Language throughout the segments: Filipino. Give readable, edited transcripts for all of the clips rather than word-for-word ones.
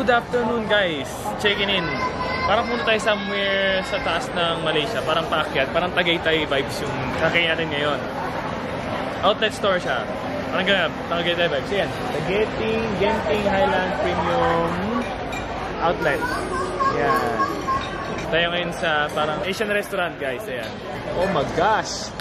Good afternoon guys! Checking in. Parang punta tayo somewhere sa taas ng Malaysia. Parang paakyat. Parang Tagaytay vibes yung kakain natin ngayon. Outlet store siya. Parang ganyan. Tagaytay vibes. Yan. Genting Highland Premium Outlet. Yan. Tayo ngayon sa parang Asian restaurant guys. Ayan. Oh my gosh!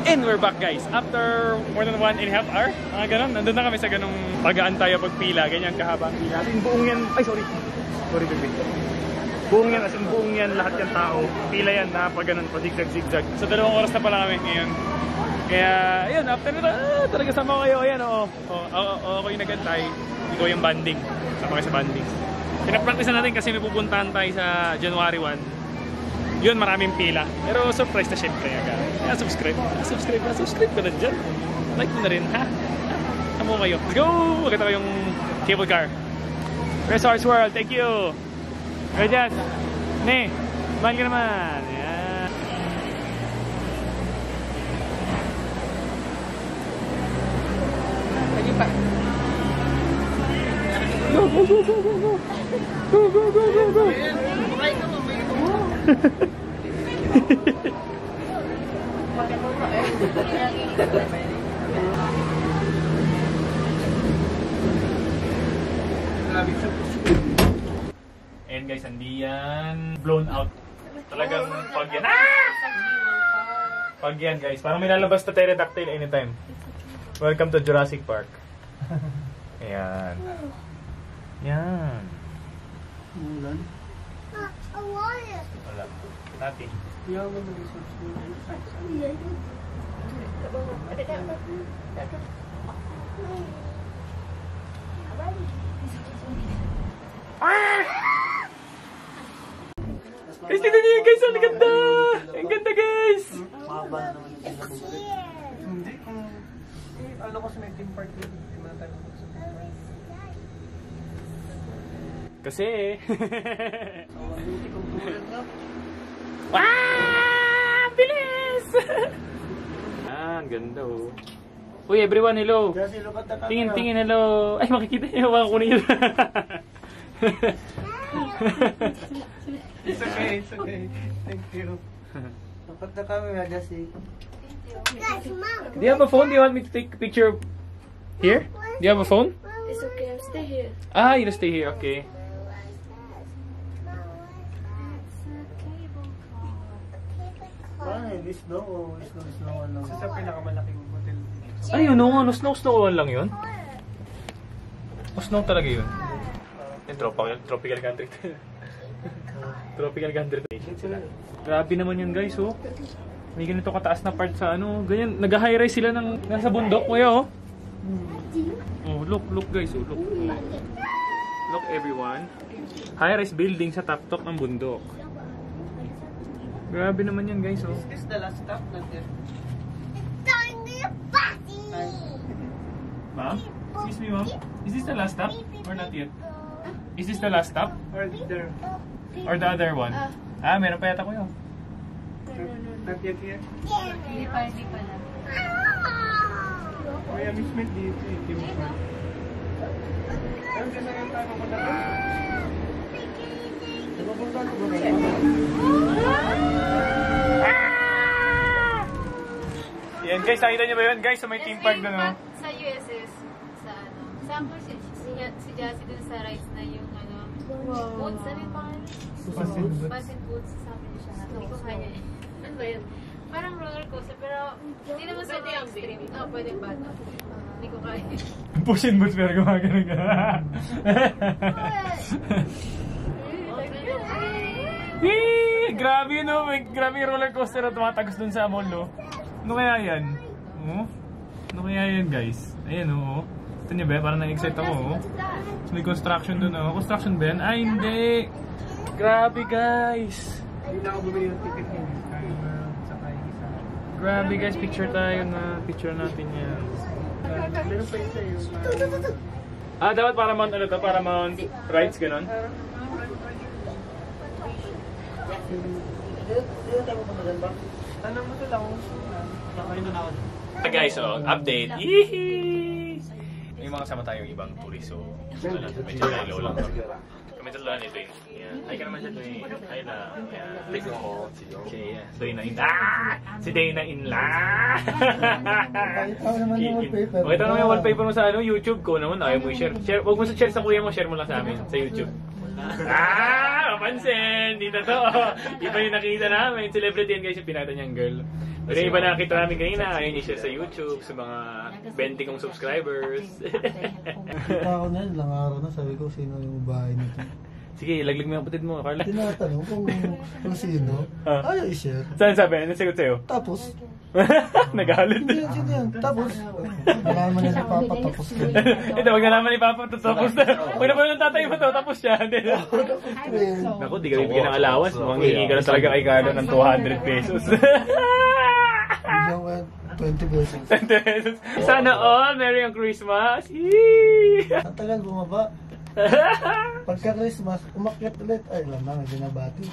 And we're back guys. After more than 1.5 hours, mga ganon, nandun na kami sa ganong pag-aantay o pagpila. Ganyan kahaba ang pila. As buong yan, ay sorry baby. Buong yan, as in buong yan, lahat yung tao. Pila yan na pag ganon, pa zigzag. So 2 oras na pala kami ngayon. Kaya, ayun, after na, talaga sama ko kayo. Ayan, ako yung nagantay. Ikaw yung banding. Sama kayo sa banding. Pinapractice na natin kasi may pupuntahan tayo sa January 1. Yun, maraming pila. Pero surprise na syempre. Kaya subscribe ka na dyan. Like mo na rin, ha? Tamo kayo. Let's go! Magkita ko yung cable car. Resorts World, thank you! Kaya dyan. Ne, mahal ka naman. Yan. Lagi pa. Go! Go! And guys, hindi yan blown out. Talagang pag yan. Pag yan guys, parang may lalabas na pterodactyl anytime. Welcome to Jurassic Park. Ayan. Yan. Ulan? Wala. Natin. Guys, tignan niyo guys, ang ganda! Ang ganda guys! Mahaba naman yung pinabulit. Hindi, alam ko sa may team park dito. Kasi wow! Bilis! Ang ganda oh. Uy everyone, hello! Tingin, hello! Ay makikita niyo, baka kunin yun. It's okay. Thank you. Dapat na kami na Jesse. Do you have a phone? Do you want me to take a picture here? Do you have a phone? It's okay, I'll stay here. Ah, you'll stay here, okay. Ay, snow. Ano? Sa pinakamalaking hotel. Ay, yun nga, snow lang yun. Snow talaga yun. Yung tropical country. Tropical country. Grabe naman yun guys, oh. May ganito kataas na part sa ano, ganyan. Nag-high rise sila ng nasa bundok, kuya, oh. Oh, look guys, oh, look. Look everyone. High rise building sa top ng bundok. Grabe naman yan guys, oh. Is this the last stop natin? Ma'am? Excuse me, ma'am? Is this the last stop? Or not yet? Is this the last stop? Or there? Or the other one? Ah, meron pa yata ko yun. Not yet here? Hindi pa lang. May amusement dito eh. Team park. Ayun, kasi ngayon tayo mapunta ko. Napapunta ko ba kayo? Yan guys, nakita niyo ba yun? Guys, sa may team park doon, oh. Sa USS, sa ano, sample si Jassy dun sa rides na yung ano, boots, ano yung pangalan? Basin boots, sabi niya siya. Hindi ko kaya eh. Ano ba yun? Parang roller coaster, pero hindi naman sa extreme. Oo, pwedeng bata. Hindi ko kaya. Push-in boots pero gumagano ka. Grabe no, grabe yung roller coaster na tumatagos dun sa mall, no? Ano kaya yan? Oh? Ano kaya yan guys? Ayan oh. Ito niyo ba? Parang na-excite ako oh. May construction dun oh. Construction ba yan? Ay hindi! Grabe guys! Hindi na ako bumili ng ticket niya. Grabe guys, picture tayo na. Picture natin yan. Meron pa isa yung... Ah, dapat para mount ano to? Para mount rides ganon? Tanong mo to lang. Nakain na ako. Guys, so update. Yee! May mga kasama tayong ibang tourist, so medyo low lang. Kami tatlo na nito yun. Ay ka naman siya doon. Ay na. Okay, Dayna in. Si Dayna in la! Pakita naman yung wallpaper mo sa YouTube ko naman. Ayaw mo i-share. Huwag mo sa share sa kuya mo, share mo lang sa amin sa YouTube. Mapansin! Dito to! Iba yung nakita namin. Celebrity yan guys yung pinakita niyang girl. Pero yung iba na nakita namin kanina, ayun i-share sa YouTube, sa mga 20 kong subscribers. Kita ako na, ilang araw na, sabi ko sino yung bahay nito. Sige, laglag mo yung kapatid mo, Carla. Tinatanong kung sino, ayaw i-share. Saan sabi? Ano sagot sa'yo? Tapos, Nagalit. hindi sino yan. Tapos, nalaman niya si Papa, tapos ka. Ito, wag nalaman ni Papa, tapos na. Huwag na pala ng tatay mo to, tapos siya. Naku, di ka bibigyan ng allowance. Mukhang hihingi ka na talaga kay Carlo ng 200 pesos. Yung 20 pesos. 20 pesos. Sana all, Merry ang Christmas. Yee! Ang tagal bumaba. Pagka Christmas, umakyat ulit. Ay, alam na, hindi nabati.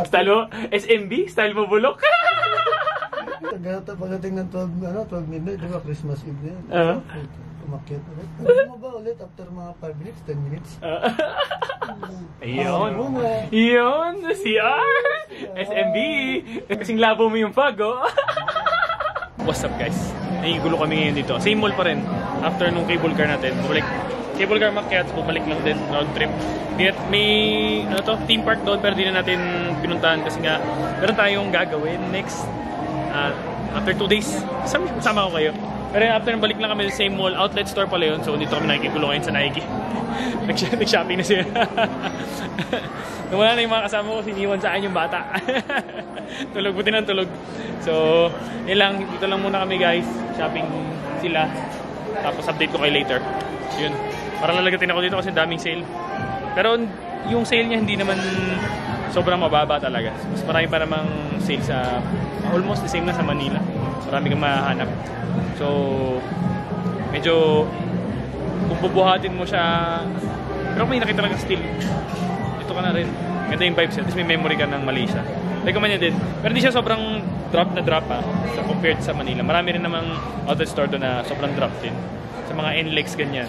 Style mo, SMB? Style mo bulok? Pagdating ng 12 midnight, di ba Christmas Eve na yun? Umakyat ulit. Bumaba ulit after mga 5 minutes, 10 minutes. Ayun. Yun, CR! SMB! Kasing labo mo yung fog, oh. What's up guys? Nagigulo kami ngayon dito. Same mall pa rin. After nung cable car natin. Bumalik. Cable car makyat. Bumalik lang din. Road trip. May theme park doon pero di na natin pinuntahan kasi nga meron tayong gagawin next after 2 days. Sama ko kayo. Pero after balik lang kami sa same mall. Outlet store pala yun. So dito kami nakikigulo ngayon sa Nike. Nag-shopping na sila. Nung wala na yung mga kasama ko, siniwan sa akin yung bata. Tulog, buti ng tulog. So, yun lang. Dito lang muna kami guys. Shopping sila. Tapos update ko kayo later. Yun. Parang lalagatin ako dito kasi daming sale. Pero yung sale niya hindi naman sobrang mababa talaga. Mas marami pa namang sale sa almost the same na sa Manila. Marami kang mahanap. So, medyo kung bubuhatin mo siya. Pero may nakita lang still. Ito ka na rin. Ganda yung vibes yan. Tapos may memory ka ng Malaysia. Recommend nyo din. Pero hindi siya sobrang drop so compared sa Manila. Marami rin namang outlet store doon na sobrang drop din. Sa mga NLEX ganyan.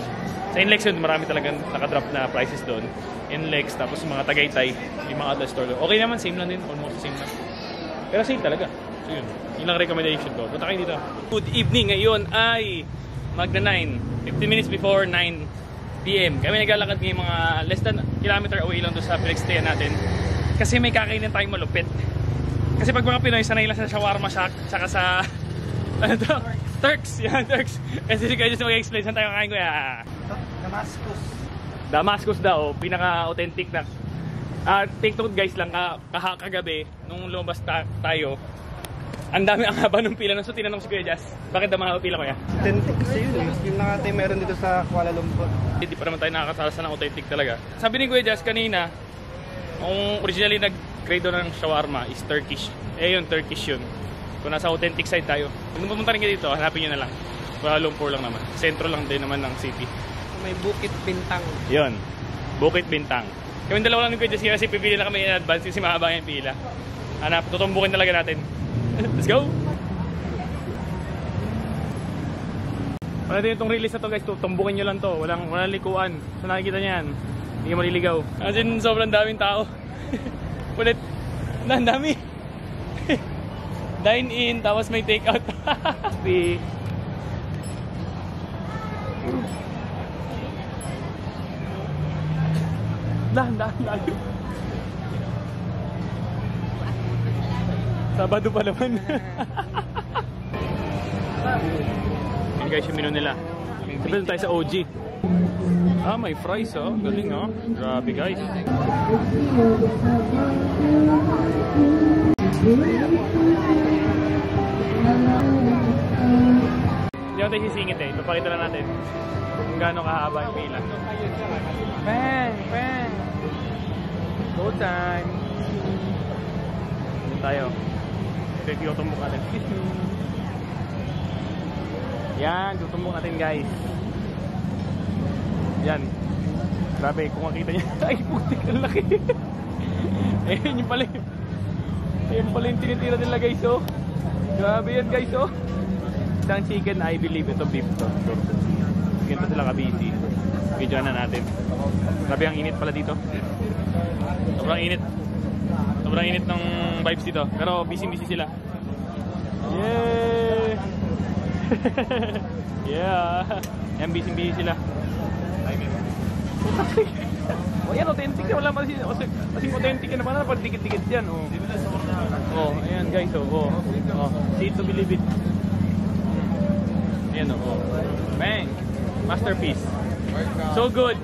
Sa NLEX yun, marami talagang nakadrop na prices doon. NLEX, tapos mga Tagaytay, yung mga outlet store doon. Okay naman, same lang din. Almost same lang. Pero same talaga. So yun. Yun lang recommendation ko. Punta kayo dito. Good evening. Ngayon ay magna 9. 15 minutes before 9 PM. Kami naglalakad ngayon mga less than kilometer away lang doon sa pinagstayan natin. Kasi may kakainin tayong malupit. Kasi pag mga Pinoy, sanay lang sa shawarma shack, tsaka sa ano to? Turks. Yan, Turks. Kasi si Kuya Diyos mag-explain saan tayo kakain ko. Damascus. Damascus daw, pinaka-authentic na. Take note guys lang, kagabi, nung lumabas tayo, ang dami ang haba ng pila. So tinanong si Kuya Jazz, bakit ang mga pila ko yan? Authentic kasi yun eh. Yung nakatay meron dito sa Kuala Lumpur. Hindi pa naman tayo nakakasalasan ng authentic talaga. Sabi ni Kuya Jazz kanina, kung originally nag-grade doon ng shawarma is Turkish. Yun, Turkish yun. Kung nasa authentic side tayo. Kung pumunta rin kayo dito, hanapin nyo na lang. Kuala Lumpur lang naman. Sentro lang din naman ng city. May Bukit Bintang. Yun, Bukit Bintang. Kami dalawa lang ni Kuya Jazz kasi pipili na kami in advance kasi mahaba yung pila. Hanap, tutumbukin talaga natin. Let's go! Wala din itong release na to guys, tumbukin nyo lang to. Walang likuan. So nakikita nyo yan. Hindi ka maliligaw. As in, sobrang daming tao. Ulit. Ang dami. Dine in, tapos may take out. Dahan. Sabado pa naman. Yan guys yung menu nila. Sabi tayo sa OG. May fries oh. Galing oh. Grabe guys. Hindi ako tayo sisingit eh. Papakita lang natin kung gaano kahaba yung pila. Bang! Go time! Dito tayo. Ito yung tutumbok natin. Yan, tutumbok natin guys. Yan. Grabe, kung makita niya. Ay, putik, ang laki. Ayun yung pala yun. Ayun pala yung tinitira nila guys, oh. Grabe yan guys, oh. Isang chicken, I believe ito beef to. Ganito sila ka-busy. Videoan na natin. Grabe, ang init pala dito. Sobrang init. Sobrang init ng vibes dito. Pero busy-busy sila. Yay! Yeah! Yan, busy-busy sila. Oh, yan, authentic na. Wala kasi authentic na naman. Pag dikit-dikit yan, oh. Oh, ayan guys, oh. Oh, see it to believe it. Ayan, oh. Bang! Masterpiece. So good.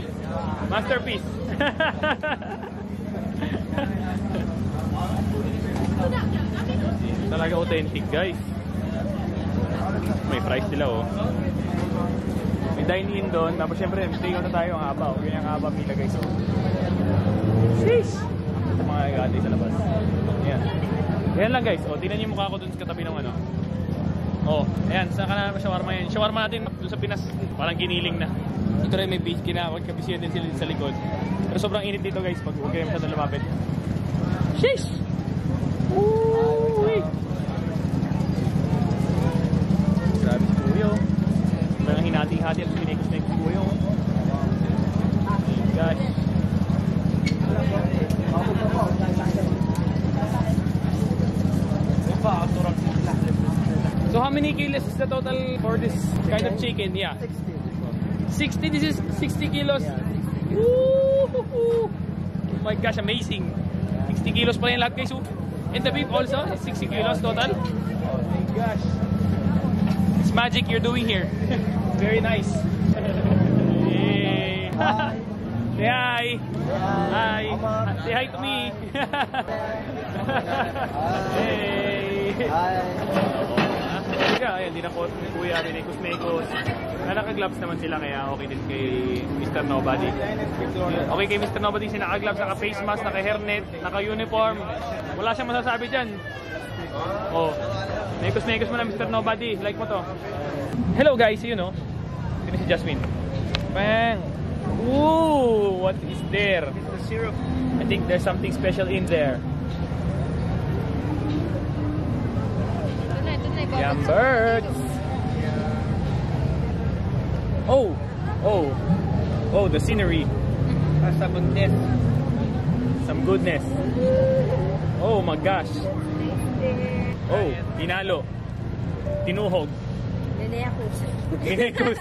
Masterpiece. Talaga authentic, guys. May price sila, oh. May dine-in doon. Tapos syempre, stay out na tayo ang haba. Okay, ang haba pila, guys. Oh. Sheesh! Ito mga gati sa labas. Ayan. Ayan lang, guys. Oh, tingnan niyo yung mukha ko doon sa katabi ng ano. Oh, ayan. Saan ka na shawarma yan? Shawarma natin doon sa Pinas. Parang giniling na. Ito rin may beach. Kabisiyan din sila sa likod. Pero sobrang init dito, guys. Pag huwag kayo masyadong lumapit. Sheesh! Uy! Grabe si Kuya. Parang hinati-hati at pinikos-pikos si Kuya. Gosh. So how many kilos is the total for this kind of chicken? Yeah. 60. This is 60 kilos. Woo! Oh my gosh, amazing. 60 kilos pala yung lahat, guys. And the beef also, 60 kilos total. Oh my gosh. It's magic you're doing here. Very nice. Hey. Say hi. Hi. Say hi to me. Hey. Hi. Ayan, din ako ni Kuya, Rinekos-Nekos. Naka-gloves naman sila kaya okay din kay Mr. Nobody. Okay kay Mr. Nobody, naka-gloves, naka-face mask, naka-hairnet, naka-uniform. Wala siyang masasabi dyan. Oh, Nekos-Nekos mo na Mr. Nobody. Like mo to. Hello guys, yun know. Sino si Jasmine? Bang! Ooh, what is there? It's the syrup. I think there's something special in there. Yum birds. Oh, the scenery. Some goodness. Some goodness. Oh my gosh. Oh, tinalo. Tinuhog. Minekos.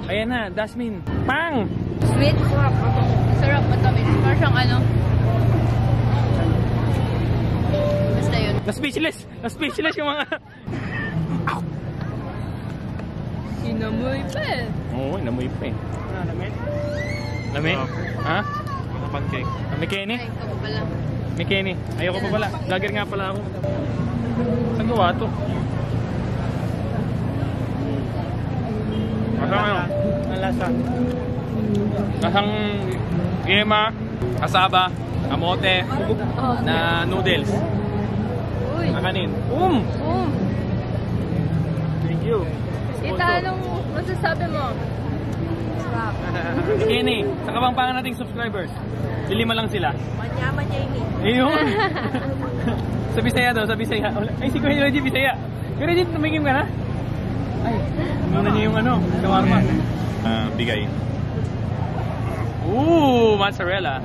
Ayan na, Dasmin. Pang! Sweet. Sarap matamis. Parang siyang ano. Basta yun. Na-speechless yung mga... Inamoy pa eh. Oo, inamoy pa eh. Lamig? Lamig? Ha? Pancake. May Kenny? Ay, ikaw pa pala. May Kenny. Ayoko pa pala. Vlogger nga pala ako. Saan gawa to? Masang ano? Ang lasa. Masang yema, kasaba, kamote, na noodles. Uy. Na kanin. Thank you. Tita, anong masasabi mo? Sarap. Kenny, sa Kapampangan nating subscribers, 5 lang sila. Manyaman niya ini. Ayun. Sa Bisaya daw, sa Bisaya. Ay, si Kuya Reggie Bisaya. Kuya Reggie, tumigim ka na? Ay, muna niya yung ano, shawarma. Bigay. Ooh, mozzarella.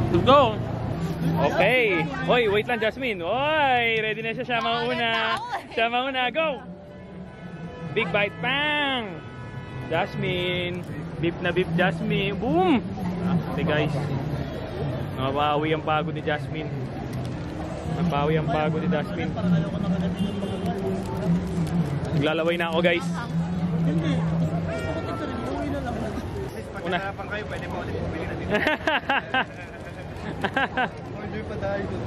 Let's go. Okay. Hoy, wait lang, Jasmine. Hoy, ready na siya. Siya mauna. Siya mauna. Go! Big bite. Bang! Jasmine. Beef na beef, Jasmine. Boom! Okay, guys. Nabawi ang pagod ni Jasmine. Nabawi ang pagod ni Jasmine. Naglalaway na ako, guys. Una. Pag kayo, pwede mo ulit bumili na dito. Enjoy pa tayo doon.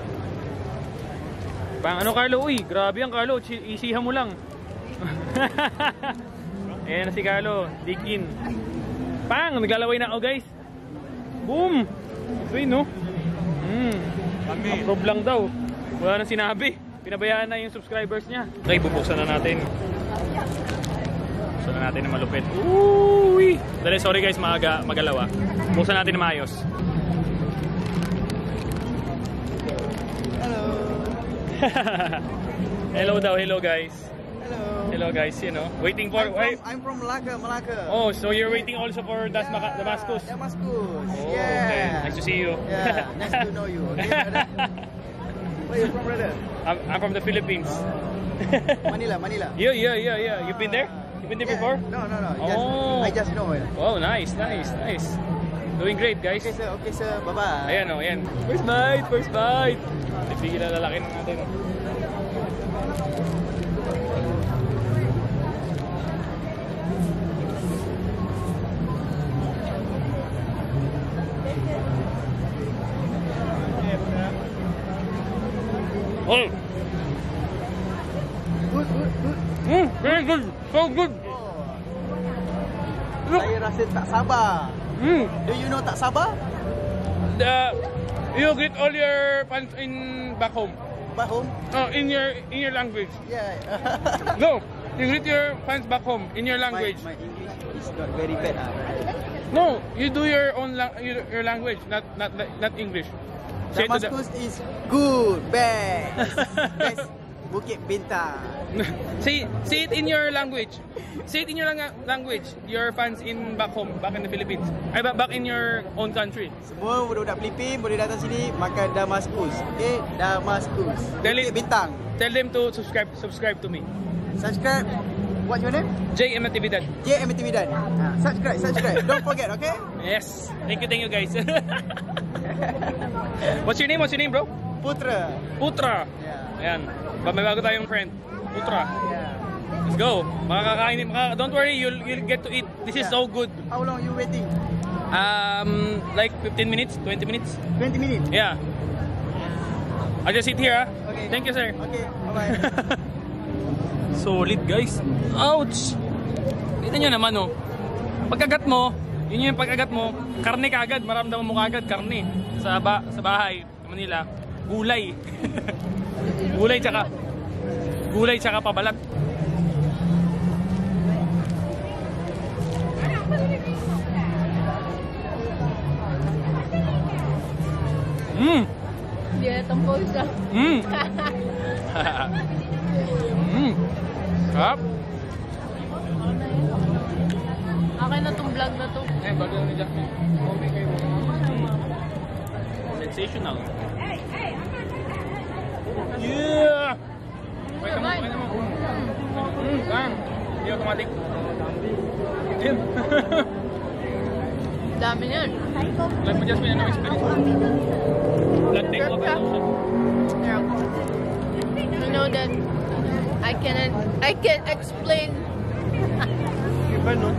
Pang ano, Carlo? Uy, grabe yan, Carlo. Isihan mo lang. Ayan na si Carlo. Dig in. Pang! Naglalaway na ako, guys. Boom! Ito yun, no? Approve lang daw. Wala nang sinabi. Pinabayaan na yung subscribers niya. Okay, bubuksan na natin. Bubuksan na natin na malupit. Ooh! Dali, sorry guys, magalaw. Buksan natin na maayos. Hello. Hello daw, hello guys. Hello. Hello guys, you know, waiting for... I'm from Malacca. Oh, so you're waiting also for Damascus? Damascus. Oh, Yeah. okay. Nice to see you. Yeah, nice to know you. Okay, brother. Where you from, brother? I'm from the Philippines. Manila. Yeah. You've been there? You've been there Yeah. before? No. Oh. I just know it. Oh, nice. Doing great, guys. Okay, sir. Bye-bye. Ayan o, ayan. First bite! Nagbigil na lalaki na natin. Oh! Good. Very good! So good! Look! Saya rasa tak sabar. Do you know tak sabar? You greet all your fans in back home. Back home? Oh, in your language. Yeah. No, you greet your fans back home in your language. My English is not very bad. No, you do your own your language, not English. Say to the- Damascus is good, best. Best Bukit Bintang. say it in your language. Say it in your language. Your fans in back home, back in the Philippines. Ay, back in your own country. Semua budak-budak Filipin boleh datang sini makan Damascus. Okay, Damascus. Bukit Bintang. Tell them to subscribe to me. Subscribe. What's your name? JM Natividad. JM Natividad. Subscribe. Don't forget, okay? Yes. Thank you guys. What's your name, bro? Putra. Putra. Yeah. Ayan. May bago tayong friend. Putra. Yeah. Let's go. Makakakain. Don't worry, you'll get to eat. This is so good. How long you waiting? Like 15 minutes, 20 minutes. 20 minutes. Yeah. I'll just sit here. Okay. Thank you, sir. Okay, bye-bye. Solid, guys. Ouch! Kita nyo naman, oh. Pagkagat mo, yun yung pagkagat mo, karne kagad. Maramdaman mo kagad, karne. Sa bahay, sa Manila, gulay. Gulay tsaka pabalat. Yeah, tampol siya. Sarap. Akin na tong vlog na to. Eh, bago ni Jasmine. Okay kayo. Sensational. Yeah! Wait mo. Bang! Hindi automatic. Dami niyan. Like mo, Jasmine, ano experience mo? Blood take off and lotion. You know that I can explain. Iba, no?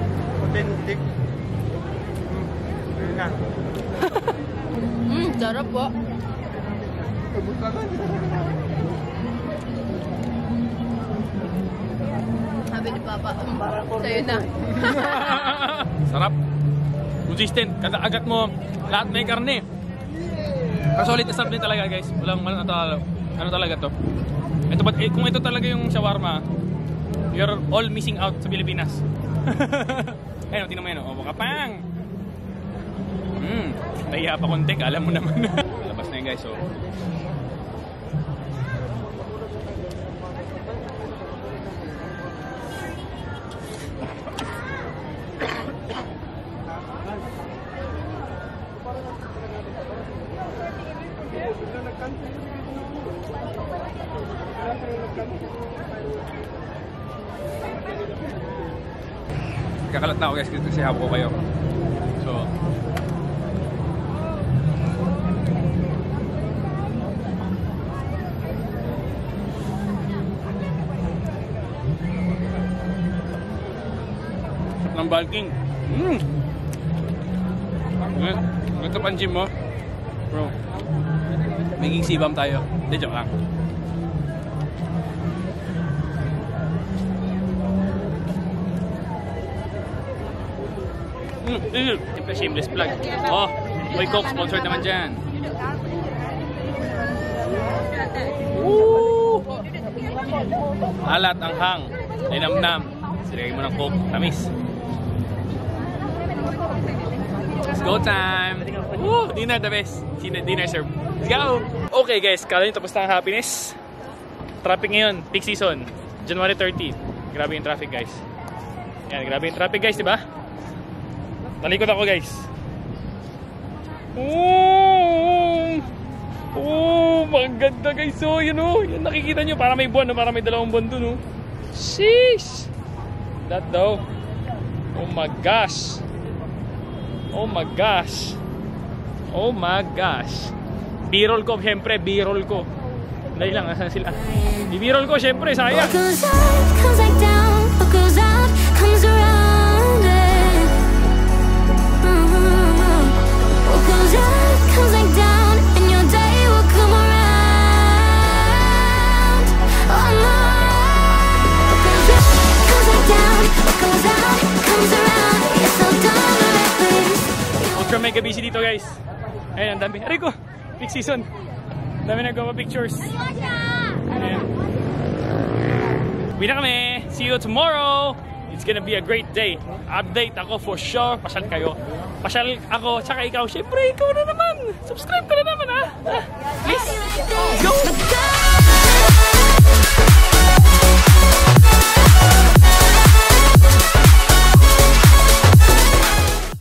Authentic. Na. Sarap po. Sabi ni Papa, sa'yo na. Sarap. Consistent. Kada agat mo, lahat may karne. Pero solid na sarap din talaga, guys. Walang ano talaga to. Ito, kung ito talaga yung shawarma, you're all missing out sa Pilipinas. Ayun, tingnan mo yan. O, kapang! Nahiya pa konti, alam mo naman. Labas na yun, guys. So, kakalat na ako, guys, kasi habo ko kayo. So, sarap ng bulking. Ito pang gym mo. Bro, maging sibam tayo. Hindi, joke lang. Siyempre, shameless plug. Oh, Boy Coke, sponsored naman dyan. Woo! Alat, anghang, linamnam. Silagay mo ng Coke, tamis. Go time! Woo! Dinner the best. Dinner serve. Let's go! Okay guys, kala nyo tapos na ang happiness. Traffic ngayon, peak season. January 30. Grabe yung traffic guys. Yan, grabe yung traffic guys, di ba? Talikod ako guys. Oh, maganda guys. So, yun o. Yan nakikita nyo. Para may buwan, no? Para may dalawang buwan dun, no? Sheesh! That daw. Oh my gosh. Oh my gosh. Oh my gosh. B-roll ko, syempre. B-roll ko. Dahil lang, asan sila? B-roll ko, syempre. Sayang. What goes up, comes back down. What goes out, comes around. What goes up, comes back down. And your day will come around. Oh no. What goes up, comes back down. What goes out, comes around. You're so dumb and reckless. Ultra mega busy dito guys. Ayun, ang dami. Aray ko! Peak season. Dami nagawa pictures. Ayan. Uwi na kami. See you tomorrow. It's gonna be a great day. Update ako for sure. Pasyal kayo. Pasyal ako, tsaka ikaw. Siyempre, ikaw na naman. Subscribe ka na naman ha. Please. Go!